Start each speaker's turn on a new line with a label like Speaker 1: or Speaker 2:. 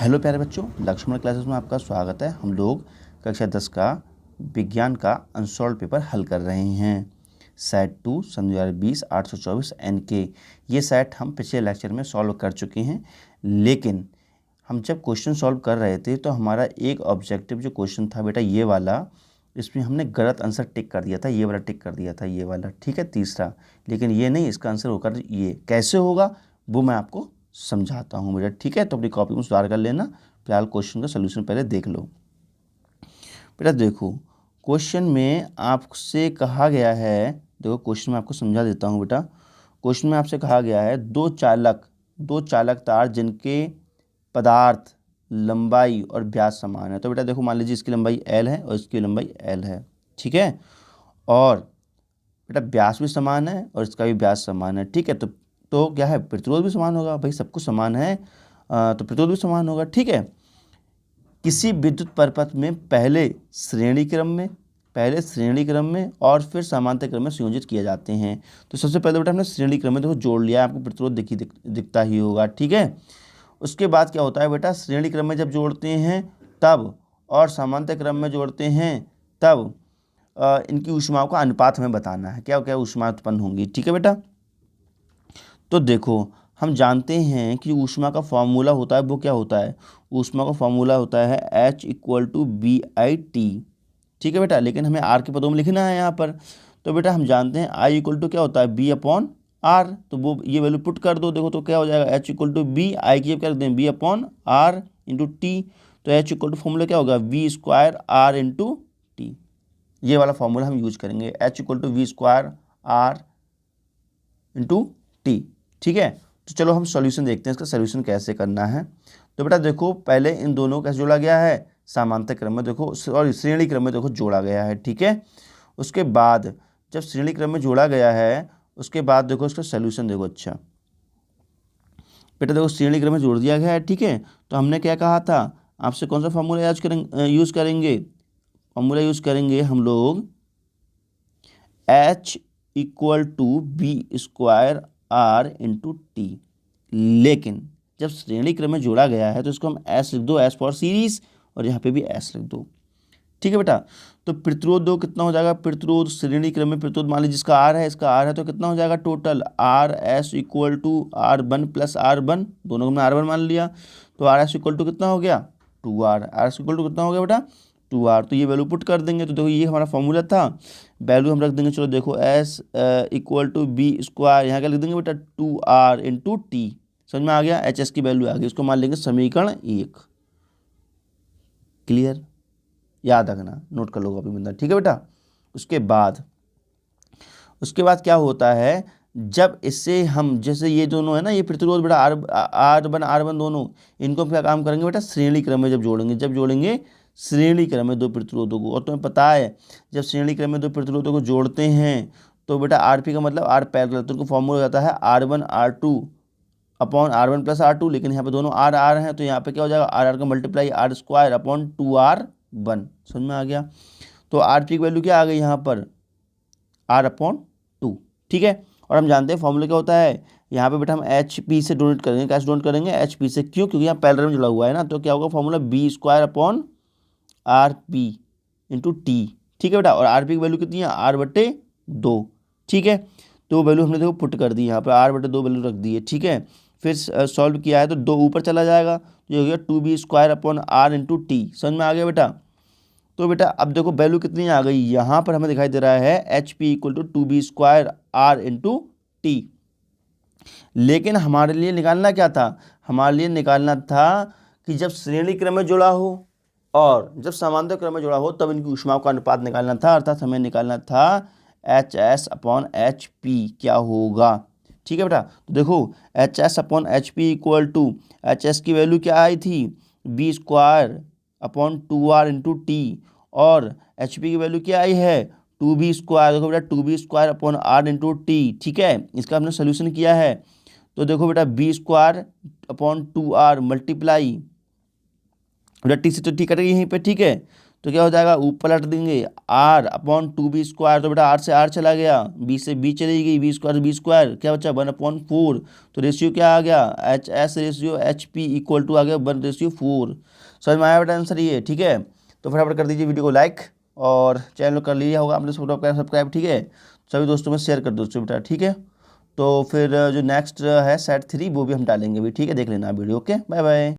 Speaker 1: Hello प्यारे बच्चों, Lakshman classes में आपका स्वागत है। हम लोग कक्षा 10 का विज्ञान का अनसॉल्व पेपर हल कर रहे हैं। सेट 2 सन 2020 824 NK। ये सेट हम पिछले लेक्चर में सॉल्व कर चुके हैं, लेकिन हम जब क्वेश्चन सॉल्व कर रहे थे तो हमारा एक ऑब्जेक्टिव जो क्वेश्चन था बेटा ये वाला, इसमें हमने गलत आंसर टिक कर दिया था, ये वाला टिक कर दिया था, ये वाला, ठीक है, तीसरा। लेकिन ये नहीं, इसका आंसर होकर ये कैसे होगा वो मैं आपको समझाता हूँ बेटा, ठीक है। तो अपनी कॉपी में सुधार कर लेना। फिलहाल क्वेश्चन का सोल्यूशन पहले देख लो बेटा। देखो क्वेश्चन में आपसे कहा गया है, देखो क्वेश्चन में आपको समझा देता हूँ बेटा। क्वेश्चन में आपसे कहा गया है दो चालक तार जिनके पदार्थ लंबाई और व्यास समान है। तो बेटा देखो, मान लीजिए इसकी लंबाई L है और इसकी लंबाई L है, ठीक है। और बेटा व्यास भी समान है और इसका भी व्यास समान है, ठीक है। तो क्या है, प्रतिरोध भी समान होगा भाई, सब कुछ समान है तो प्रतिरोध भी समान होगा, ठीक है। किसी विद्युत परिपथ में पहले श्रेणी क्रम में और फिर समांतर क्रम में संयोजित किए जाते हैं। तो सबसे पहले बेटा हमने श्रेणी क्रम में देखो जोड़ लिया, आपको प्रतिरोध दिखता ही होगा, ठीक है। उसके बाद क्या होता है बेटा, श्रेणी क्रम में जब जोड़ते हैं तब और समांतर क्रम में जोड़ते हैं तब इनकी ऊष्माओं का अनुपात हमें बताना है, क्या क्या ऊष्मा उत्पन्न होंगी, ठीक है बेटा। तो देखो हम जानते हैं कि ऊष्मा का फॉर्मूला होता है, वो क्या होता है, ऊष्मा का फॉर्मूला होता है H = BIT, ठीक है बेटा। लेकिन हमें R के पदों में लिखना है यहाँ पर। तो बेटा हम जानते हैं I = क्या होता है, B/R। तो वो ये वैल्यू पुट कर दो, देखो तो क्या हो जाएगा, H = B, I की क्या रखते हैं, B/R × T। तो H = फॉर्मूला क्या होगा, V²R × T। ये वाला फॉर्मूला हम यूज करेंगे, H = V²R × T, ठीक है। तो चलो हम सॉल्यूशन देखते हैं, इसका सॉल्यूशन कैसे करना है। तो बेटा देखो पहले इन दोनों को कैसे जोड़ा गया है, समांतर क्रम में देखो, और श्रेणी क्रम में देखो जोड़ा गया है, ठीक है। उसके बाद जब श्रेणी क्रम में जोड़ा गया है, उसके बाद देखो इसका सॉल्यूशन देखो। अच्छा बेटा देखो श्रेणी क्रम में जोड़ दिया गया है, ठीक है। तो हमने क्या कहा था आपसे, कौन सा फॉर्मूला यूज करेंगे, फॉर्मूला यूज करेंगे हम लोग H = B² R × T। लेकिन जब श्रेणी क्रम में जोड़ा गया है तो इसको हम S लिख दो, S फॉर सीरीज, और यहाँ पे भी S लिख दो, ठीक है बेटा। तो प्रतिरोध दो कितना हो जाएगा, प्रतिरोध श्रेणी क्रम में प्रतिरोध मान लीजिए जिसका R है, इसका R है, तो कितना हो जाएगा टोटल, RS = R1 + R1, दोनों को हमने R1 मान लिया। तो RS = कितना हो गया, 2R। RS = कितना हो गया बेटा, 2R। तो ये वैल्यू पुट कर देंगे। तो देखो ये हमारा फॉर्मूला था, वैल्यू हम रख देंगे। चलो देखो S = B², यहाँ क्या लिख देंगे बेटा, 2R × T। समझ में आ गया, HS की वैल्यू आ गई, इसको मान लेंगे समीकरण 1। क्लियर, याद रखना, नोट कर लो कॉपी में अंदर, ठीक है बेटा। उसके बाद क्या होता है, जब इससे हम जैसे ये दोनों है ना, ये प्रतिरोध बेटा R1 दोनों, इनको हम क्या काम करेंगे बेटा, श्रेणी क्रम में जब जोड़ेंगे श्रेणी क्रम में दो प्रतिरोधों को। और तुम्हें पता है जब श्रेणी क्रम में दो प्रतिरोधों को जोड़ते हैं तो बेटा RP का मतलब R पैरेलल, तो उनको फॉर्मूला हो जाता है R1 R2 / R1 + R2। लेकिन यहाँ पे दोनों R हैं, तो यहाँ पे क्या हो जाएगा, R का मल्टीप्लाई R² / 2R1। समझ में आ गया। तो RP की वैल्यू क्या आ गई यहाँ पर, R/2, ठीक है। और हम जानते हैं फॉर्मूला क्या होता है, यहाँ पे बेटा हम HP से डोनेट करेंगे, कैसे डोनेट करेंगे, HP से, क्यों, क्योंकि यहाँ पैरेलल में जुड़ा हुआ है ना। तो क्या होगा फॉर्मूला, B² / RP × T, ठीक है बेटा। और RP की वैल्यू कितनी है, R/2, ठीक है। तो वैल्यू हमने देखो पुट कर दी यहाँ पे, R/2 वैल्यू रख दी है, ठीक है। फिर सॉल्व किया है तो 2 ऊपर चला जाएगा, तो ये हो गया 2B² / R × T। समझ में आ गया बेटा। तो बेटा अब देखो वैल्यू कितनी आ गई, यहाँ पर हमें दिखाई दे रहा है HP = 2B² R × T। लेकिन हमारे लिए निकालना क्या था, हमारे लिए निकालना था कि जब श्रेणी क्रम में जुड़ा हो और जब समांतर क्रम में जुड़ा हो तब इनकी ऊष्माओं का अनुपात निकालना था, अर्थात हमें निकालना था HS/HP क्या होगा, ठीक है बेटा। तो देखो HS/HP = HS की वैल्यू क्या आई थी, B² / 2R × T, और HP की वैल्यू क्या आई है, 2B²। देखो बेटा 2B² / R × T, ठीक है। इसका हमने सोल्यूशन किया है। तो देखो बेटा B² / 2R मल्टीप्लाई, बेटा T से तो T कटेगी यहीं पे, ठीक है। तो क्या हो जाएगा, ऊपर पलट देंगे आर अपॉन 2b², तो बेटा आर से आर चला गया, बी से बी चली गई, b² क्या बचा 1/4। तो रेशियो क्या आ गया, HS ratio HP equal to आ गया 1/4। समझ में आया बेटा आंसर ये, ठीक है। तो फटाफट कर दीजिए वीडियो को लाइक, और चैनल कर लिया होगा आपने सब्सक्राइब, ठीक है। सभी दोस्तों में शेयर कर दो बेटा, ठीक है। तो फिर जो नेक्स्ट है सेट 3 वो भी हम डालेंगे भी, ठीक है, देख लेना वीडियो। Okay, bye bye.